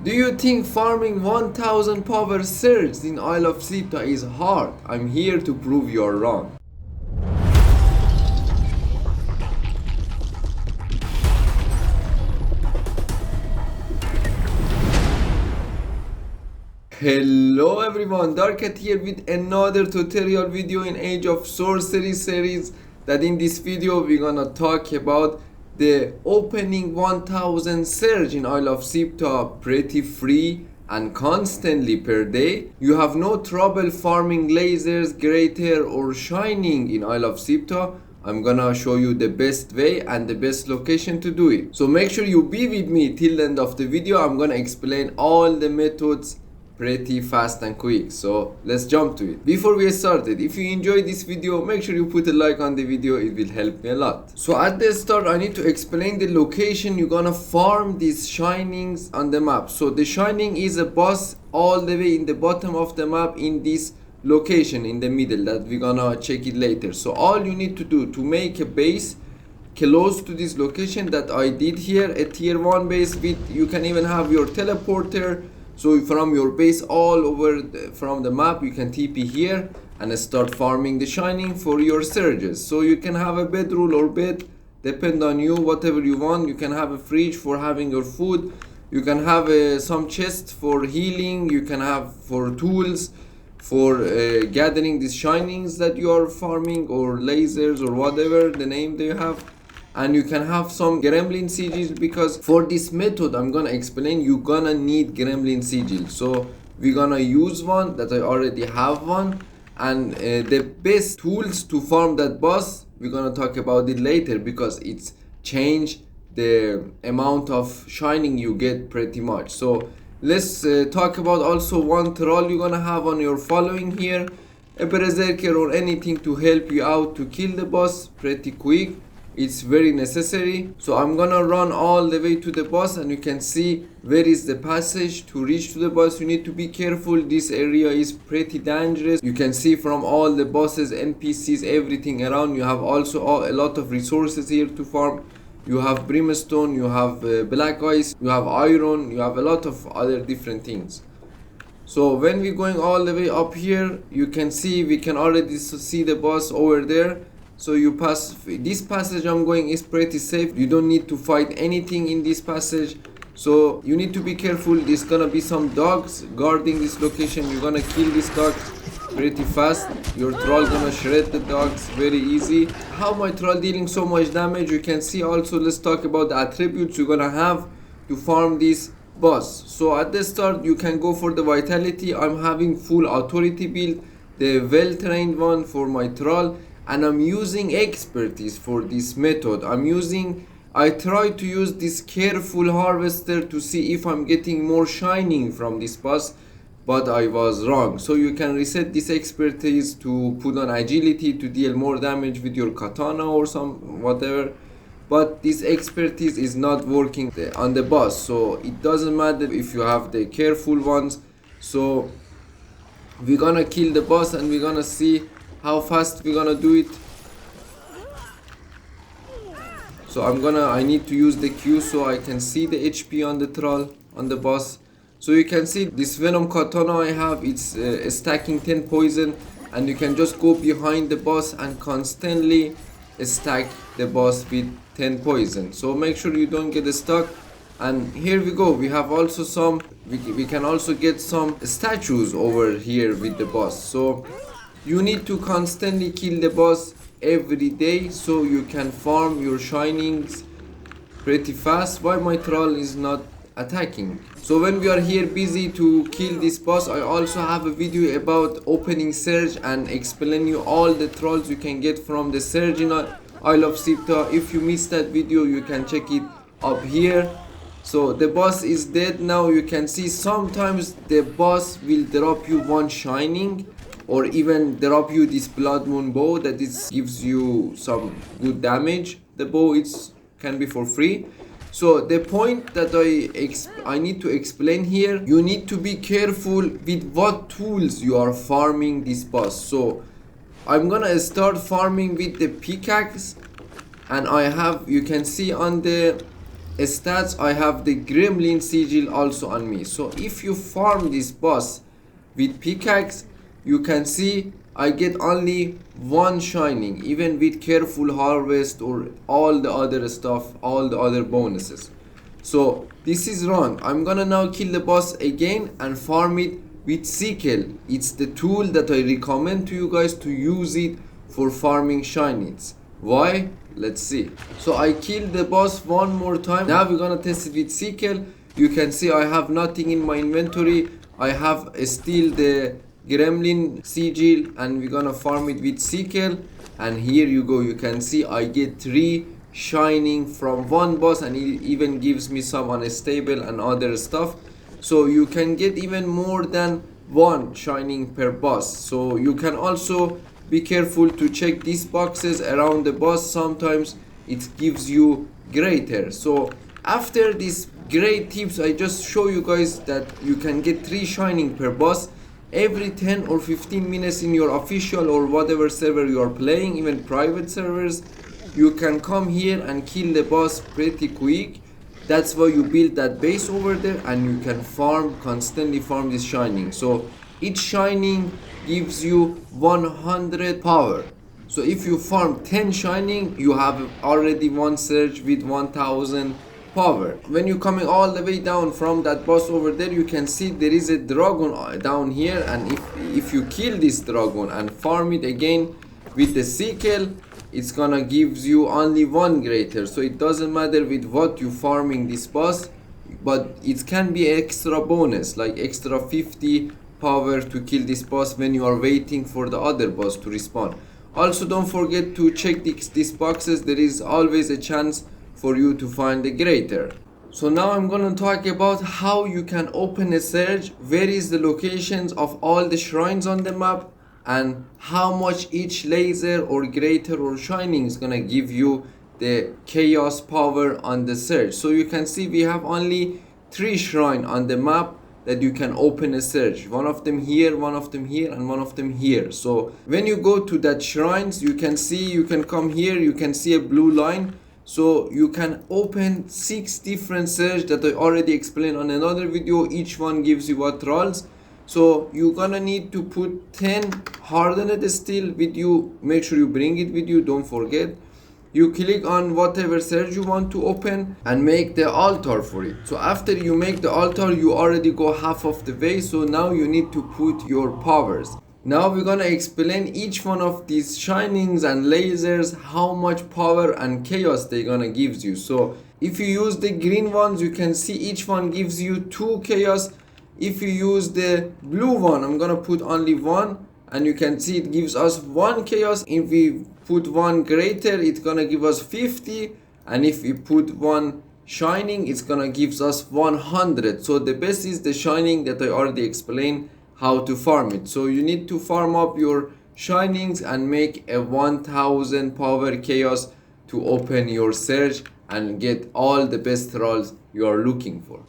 Do you think farming 1000 power surge in Isle of Siptah is hard? I'm here to prove you're wrong. Hello everyone, Darkat here with another tutorial video in Age of Sorcery series. That in this video we're gonna talk about the opening 1000 surge in Isle of Siptah pretty free and constantly per day. You have no trouble farming lasers, greater or shining in Isle of Siptah. I'm gonna show you the best way and the best location to do it. So make sure you be with me till the end of the video. I'm gonna explain all the methods pretty fast and quick, so let's jump to it. Before we get started, if you enjoyed this video, make sure you put a like on the video, it will help me a lot. So at the start I need to explain the location you're gonna farm these shinings on the map. So the shining is a boss all the way in the bottom of the map in this location in the middle that we're gonna check it later. So all you need to do to make a base close to this location that I did here, a tier 1 base with, you can even have your teleporter. So from your base all over from the map you can TP here and start farming the shining for your surges. So you can have a bedroll or bed, depend on you, whatever you want. You can have a fridge for having your food, you can have some chests for healing, you can have for tools for gathering these shinings that you are farming, or lasers, or whatever the name they have. And you can have some gremlin sigils, because for this method I'm gonna explain you're gonna need gremlin sigil. So we're gonna use one that I already have one, and the best tools to farm that boss we're gonna talk about it later, because it's changed the amount of shining you get pretty much. So let's talk about also one thrall you're gonna have on your following here, a berserker or anything to help you out to kill the boss pretty quick. It's very necessary. So I'm gonna run all the way to the boss, and you can see where is the passage to reach to the boss. You need to be careful, this area is pretty dangerous. You can see from all the bosses, NPCs, everything around. You have also a lot of resources here to farm. You have brimstone, you have black ice, you have iron, you have a lot of other different things. So when we're going all the way up here, you can see we can already see the boss over there. So you pass this passage I'm going is pretty safe. You don't need to fight anything in this passage. So you need to be careful. There's gonna be some dogs guarding this location. You're gonna kill this dog pretty fast. Your troll gonna shred the dogs very easy. How my troll dealing so much damage, you can see. Also let's talk about the attributes you're gonna have to farm this boss. So at the start you can go for the vitality. I'm having full authority build, the well trained one for my troll. And I'm using expertise for this method. I try to use this careful harvester to see if I'm getting more shining from this boss, but I was wrong. So you can reset this expertise to put on agility to deal more damage with your katana or some whatever, but this expertise is not working on the boss. So it doesn't matter if you have the careful ones. So we're gonna kill the boss and we're gonna see how fast we're gonna do it. So I need to use the Q so I can see the HP on the troll, on the boss. So you can see this venom katana I have, it's stacking 10 poison, and you can just go behind the boss and constantly stack the boss with 10 poison. So make sure you don't get stuck. And here we go, we have also we can also get some statues over here with the boss. So you need to constantly kill the boss every day so you can farm your shinings pretty fast. Why my troll is not attacking? So when we are here busy to kill this boss, I also have a video about opening surge and explain you all the trolls you can get from the surge in Isle of Siptah. If you missed that video, you can check it up here. So the boss is dead now. You can see sometimes the boss will drop you one shining, or even drop you this blood moon bow that gives you some good damage. The bow can be for free. So the point that I need to explain here, you need to be careful with what tools you are farming this boss. So I'm gonna start farming with the pickaxe, and you can see on the stats, I have the gremlin sigil also on me. So if you farm this boss with pickaxe, you can see I get only one shining, even with careful harvest or all the other stuff, all the other bonuses. So this is wrong. I'm gonna now kill the boss again and farm it with sickle. It's the tool that I recommend to you guys to use it for farming shinies. Why? Let's see. So I killed the boss one more time. Now we're gonna test it with sickle. You can see I have nothing in my inventory. I have still the gremlin sigil, and we're gonna farm it with sickle. And here you go, you can see I get 3 shining from one boss, and it even gives me some unstable and other stuff. So you can get even more than 1 shining per boss. So you can also be careful to check these boxes around the boss. Sometimes it gives you greater. So after these great tips, I just show you guys that you can get 3 shining per boss every 10 or 15 minutes in your official or whatever server you are playing, even private servers. You can come here and kill the boss pretty quick. That's why you build that base over there, and you can farm, constantly farm this shining. So each shining gives you 100 power. So if you farm 10 shining, you have already one surge with 1000 power. When you're coming all the way down from that boss over there, you can see there is a dragon down here, and if you kill this dragon and farm it again with the sickle, it's gonna gives you only 1 greater. So it doesn't matter with what you farming this boss, but it can be extra bonus, like extra 50 power to kill this boss when you are waiting for the other boss to respawn. Also, don't forget to check these boxes. There is always a chance for you to find the greater. So now I'm gonna talk about how you can open a surge, where is the locations of all the shrines on the map, and how much each laser or greater or shining is gonna give you the chaos power on the surge. So you can see we have only 3 shrines on the map that you can open a surge. One of them here, one of them here, and one of them here. So when you go to that shrines, you can see, you can come here, you can see a blue line. So you can open 6 different surge that I already explained on another video. Each one gives you what thralls. So you're gonna need to put 10 hardened steel with you. Make sure you bring it with you, don't forget. You click on whatever surge you want to open and make the altar for it. So after you make the altar, you already go half of the way. So now you need to put your powers. Now we're gonna explain each one of these shinings and lasers, how much power and chaos they're gonna gives you. So if you use the green ones, you can see each one gives you 2 chaos. If you use the blue one, I'm gonna put only 1, and you can see it gives us 1 chaos. If we put 1 greater, it's gonna give us 50, and if we put 1 shining, it's gonna gives us 100. So the best is the shining that I already explained how to farm it. So you need to farm up your shinings and make a 1000 power chaos to open your surge and get all the best thralls you are looking for.